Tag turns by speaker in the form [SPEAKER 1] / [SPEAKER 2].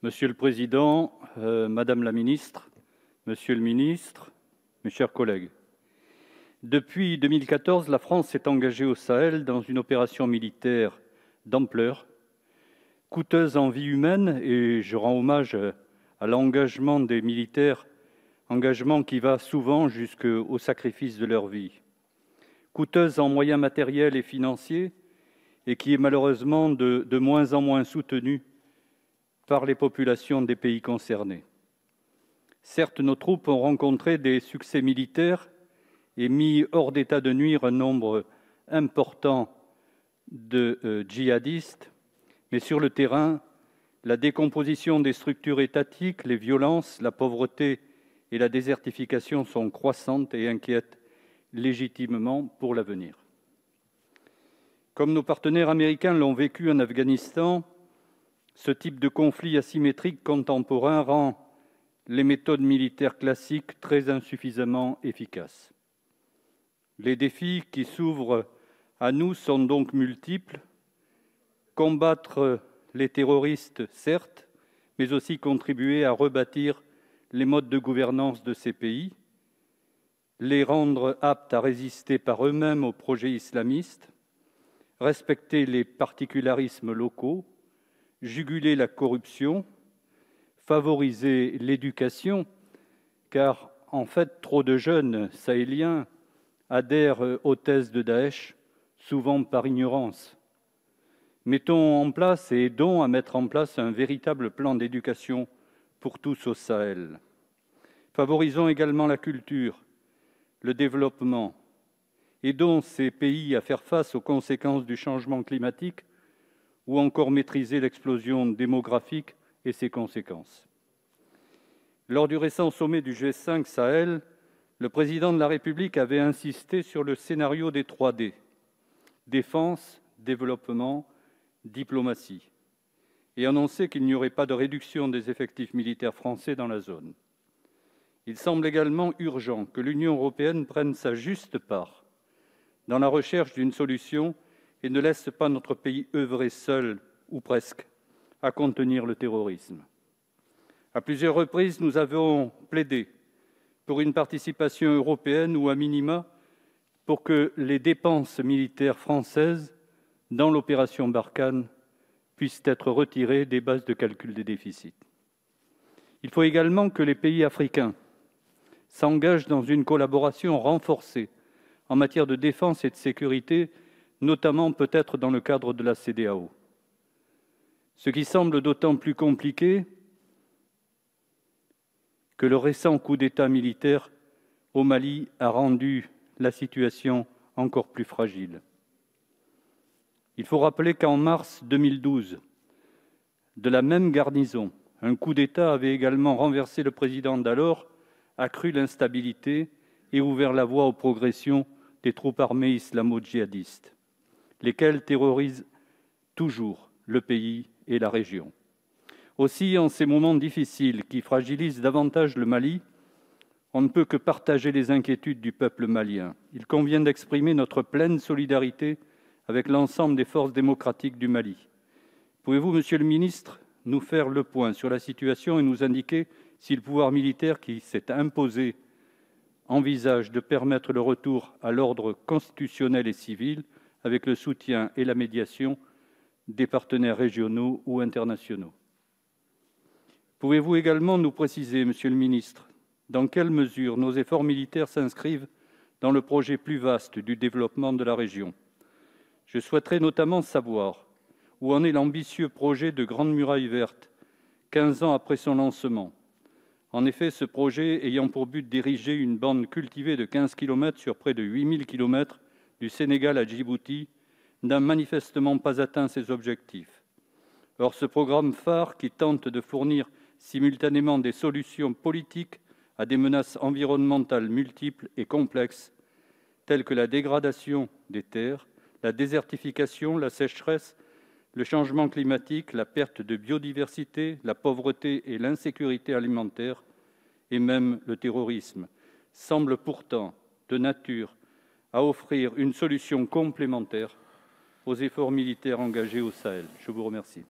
[SPEAKER 1] Monsieur le Président, Madame la Ministre, Monsieur le Ministre, mes chers collègues. Depuis 2014, la France s'est engagée au Sahel dans une opération militaire d'ampleur, coûteuse en vie humaine, et je rends hommage à l'engagement des militaires, engagement qui va souvent jusqu'au sacrifice de leur vie. Coûteuse en moyens matériels et financiers, et qui est malheureusement de moins en moins soutenue par les populations des pays concernés. Certes, nos troupes ont rencontré des succès militaires et mis hors d'état de nuire un nombre important de djihadistes, mais sur le terrain, la décomposition des structures étatiques, les violences, la pauvreté et la désertification sont croissantes et inquiètent légitimement pour l'avenir. Comme nos partenaires américains l'ont vécu en Afghanistan, ce type de conflit asymétrique contemporain rend les méthodes militaires classiques très insuffisamment efficaces. Les défis qui s'ouvrent à nous sont donc multiples. Combattre les terroristes, certes, mais aussi contribuer à rebâtir les modes de gouvernance de ces pays, les rendre aptes à résister par eux-mêmes aux projets islamistes, respecter les particularismes locaux, juguler la corruption, favoriser l'éducation, car en fait, trop de jeunes sahéliens adhèrent aux thèses de Daesh, souvent par ignorance. Mettons en place et aidons à mettre en place un véritable plan d'éducation pour tous au Sahel. Favorisons également la culture, le développement. Aidons ces pays à faire face aux conséquences du changement climatique ou encore maîtriser l'explosion démographique et ses conséquences. Lors du récent sommet du G5 Sahel, le président de la République avait insisté sur le scénario des 3D, défense, développement, diplomatie, et annoncé qu'il n'y aurait pas de réduction des effectifs militaires français dans la zone. Il semble également urgent que l'Union européenne prenne sa juste part dans la recherche d'une solution et ne laisse pas notre pays œuvrer seul, ou presque, à contenir le terrorisme. À plusieurs reprises, nous avons plaidé pour une participation européenne ou, à minima, pour que les dépenses militaires françaises dans l'opération Barkhane puissent être retirées des bases de calcul des déficits. Il faut également que les pays africains s'engagent dans une collaboration renforcée en matière de défense et de sécurité, notamment peut-être dans le cadre de la CEDEAO. Ce qui semble d'autant plus compliqué que le récent coup d'État militaire au Mali a rendu la situation encore plus fragile. Il faut rappeler qu'en mars 2012, de la même garnison, un coup d'État avait également renversé le président d'alors, accru l'instabilité et ouvert la voie aux progressions des troupes armées islamo-djihadistes, lesquelles terrorisent toujours le pays et la région. Aussi, en ces moments difficiles qui fragilisent davantage le Mali, on ne peut que partager les inquiétudes du peuple malien. Il convient d'exprimer notre pleine solidarité avec l'ensemble des forces démocratiques du Mali. Pouvez-vous, Monsieur le Ministre, nous faire le point sur la situation et nous indiquer si le pouvoir militaire qui s'est imposé envisage de permettre le retour à l'ordre constitutionnel et civil avec le soutien et la médiation des partenaires régionaux ou internationaux? Pouvez-vous également nous préciser, Monsieur le Ministre, dans quelle mesure nos efforts militaires s'inscrivent dans le projet plus vaste du développement de la région? Je souhaiterais notamment savoir où en est l'ambitieux projet de Grande Muraille Verte, 15 ans après son lancement. En effet, ce projet ayant pour but d'ériger une bande cultivée de 15 km sur près de 8000 km du Sénégal à Djibouti n'a manifestement pas atteint ses objectifs. Or, ce programme phare qui tente de fournir simultanément des solutions politiques à des menaces environnementales multiples et complexes, telles que la dégradation des terres, la désertification, la sécheresse, le changement climatique, la perte de biodiversité, la pauvreté et l'insécurité alimentaire, et même le terrorisme, semble pourtant de nature à offrir une solution complémentaire aux efforts militaires engagés au Sahel. Je vous remercie.